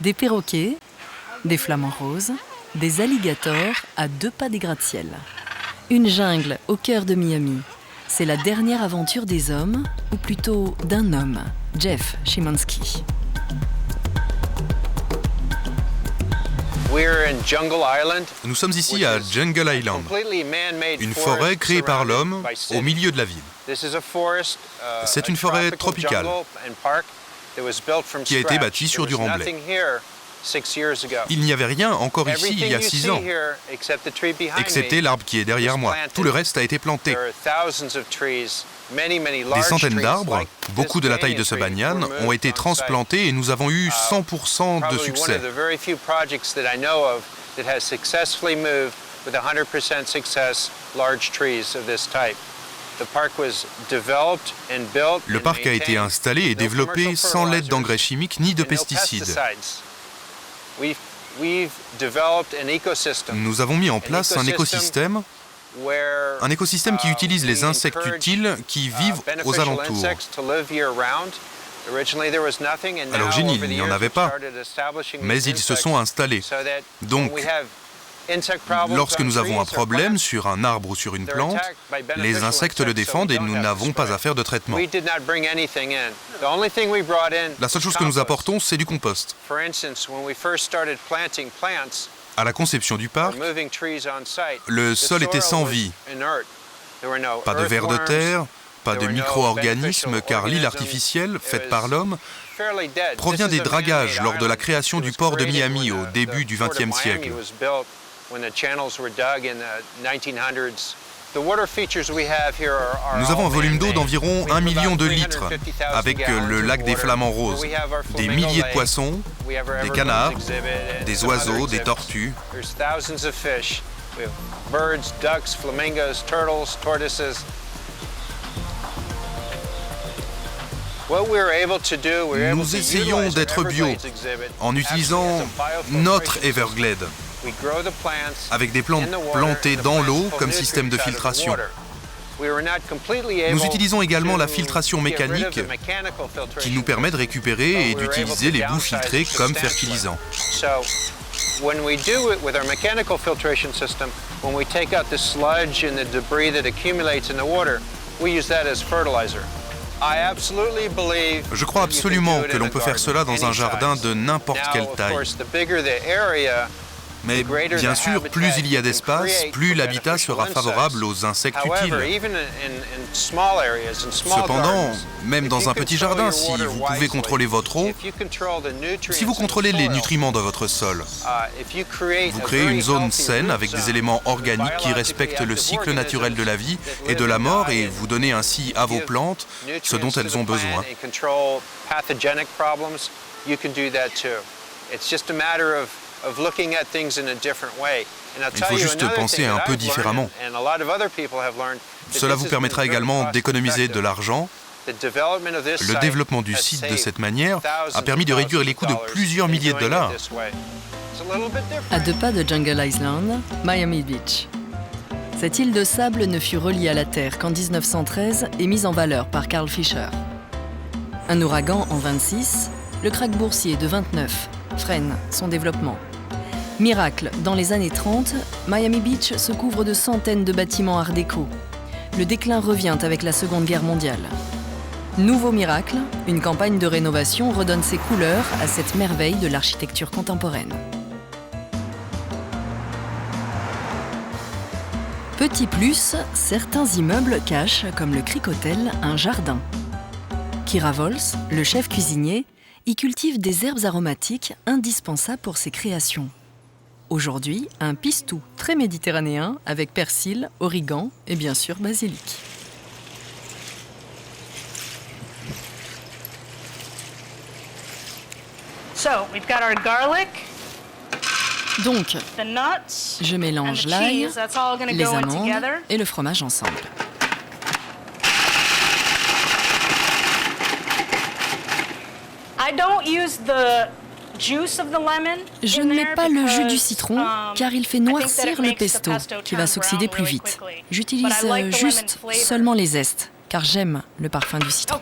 Des perroquets, des flamants roses, des alligators à 2 pas des gratte-ciel. Une jungle au cœur de Miami. C'est la dernière aventure des hommes, ou plutôt d'un homme, Jeff Szymanski. Nous sommes ici à Jungle Island, une forêt créée par l'homme au milieu de la ville. C'est une forêt tropicale qui a été bâtie sur du remblai. Il n'y avait rien encore ici il y a 6 ans, excepté l'arbre qui est derrière moi. Tout le reste a été planté. Des centaines d'arbres, beaucoup de la taille de ce banyan, ont été transplantés et nous avons eu 100% de succès. Le parc a été installé et développé sans l'aide d'engrais chimiques ni de pesticides. Nous avons mis en place un écosystème qui utilise les insectes utiles qui vivent aux alentours. À l'origine, il n'y en avait pas, mais ils se sont installés. Donc, lorsque nous avons un problème sur un arbre ou sur une plante, les insectes le défendent et nous n'avons pas à faire de traitement. La seule chose que nous apportons, c'est du compost. À la conception du parc, le sol était sans vie. Pas de vers de terre, pas de micro-organismes, car l'île artificielle, faite par l'homme, provient des dragages lors de la création du port de Miami au début du XXe siècle. Nous avons un volume d'eau d'environ 1 million de litres, avec le lac des Flamants Roses, des milliers de poissons, des canards, des oiseaux, des tortues. Nous essayons d'être bio en utilisant notre Everglade, avec des plantes plantées dans l'eau comme système de filtration. Nous utilisons également la filtration mécanique qui nous permet de récupérer et d'utiliser les boues filtrées comme fertilisants. When we do it with our mechanical filtration system, when we take out the sludge and the debris that accumulates in the water, we use that as fertilizer. Je crois absolument que l'on peut faire cela dans un jardin de n'importe quelle taille. Mais bien sûr, plus il y a d'espace, plus l'habitat sera favorable aux insectes utiles. Cependant, même dans un petit jardin, si vous pouvez contrôler votre eau, si vous contrôlez les nutriments dans votre sol, vous créez une zone saine avec des éléments organiques qui respectent le cycle naturel de la vie et de la mort et vous donnez ainsi à vos plantes ce dont elles ont besoin. Il faut juste penser un peu différemment. Cela vous permettra également d'économiser de l'argent. Le développement du site de cette manière a permis de réduire les coûts de plusieurs milliers de dollars. À 2 pas de Jungle Island, Miami Beach. Cette île de sable ne fut reliée à la terre qu'en 1913 et mise en valeur par Carl Fisher. Un ouragan en 26, le krach boursier de 29 freine son développement. Miracle, dans les années 30, Miami Beach se couvre de centaines de bâtiments art déco. Le déclin revient avec la Seconde Guerre mondiale. Nouveau miracle, une campagne de rénovation redonne ses couleurs à cette merveille de l'architecture contemporaine. Petit plus, certains immeubles cachent, comme le Crick Hotel, un jardin. Kira Vols, le chef cuisinier, y cultive des herbes aromatiques indispensables pour ses créations. Aujourd'hui, un pistou très méditerranéen avec persil, origan et bien sûr basilic. Donc, je mélange l'ail, les amandes et le fromage ensemble. Je ne mets pas le jus du citron car il fait noircir le pesto qui va s'oxyder plus vite. J'utilise juste seulement les zestes car j'aime le parfum du citron.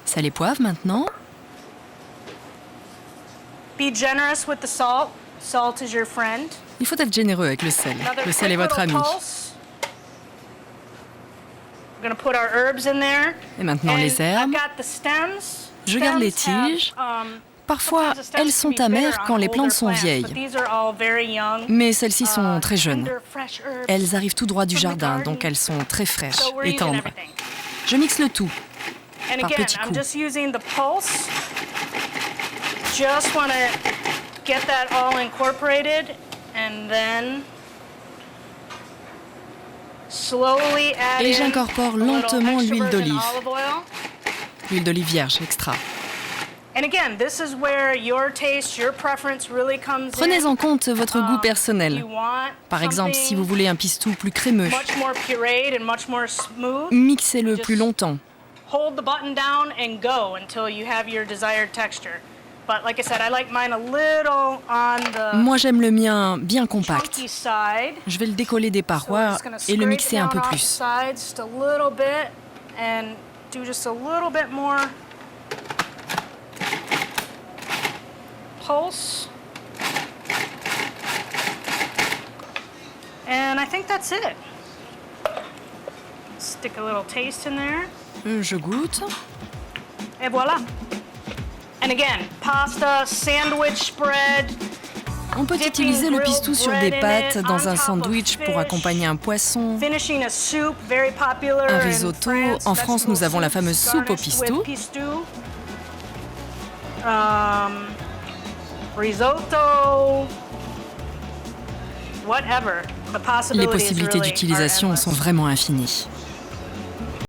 Sel et poivre maintenant. Be generous with the salt. Salt is your friend. Il faut être généreux avec le sel. Le sel est votre ami. We're gonna put our herbs in there. Et maintenant les herbes. I've got the stems. Je garde les tiges. Parfois, elles sont amères quand les plantes sont vieilles. Mais celles-ci sont très jeunes. Elles arrivent tout droit du jardin, donc elles sont très fraîches et tendres. Je mixe le tout par petits coups. Just want to get that all incorporated and then slowly add Et in j'incorpore lentement l'huile d'olive. L'huile d'olive vierge extra. And again, this is where your taste, your preference really comes in. Prenez en compte votre goût personnel. Par exemple, si vous voulez un pistou plus crémeux, much more pureed and much more smooth, mixez-le plus longtemps. hold the button down and go until you have your desired texture. But like I said, I like mine a little on the Moi, j'aime le mien bien compact. chunky side. Je vais le décoller des parois et le mixer un peu plus. Sides just a little bit and do just a little bit more pulse. And I think that's it. Stick a little taste in there. Je goûte. Et voilà. And again, pasta, sandwich spread. On peut utiliser le pistou sur des pâtes dans un sandwich pour accompagner un poisson, Un risotto. En France, nous avons la fameuse soupe au pistou. Risotto. Whatever. Les possibilités d'utilisation sont vraiment infinies.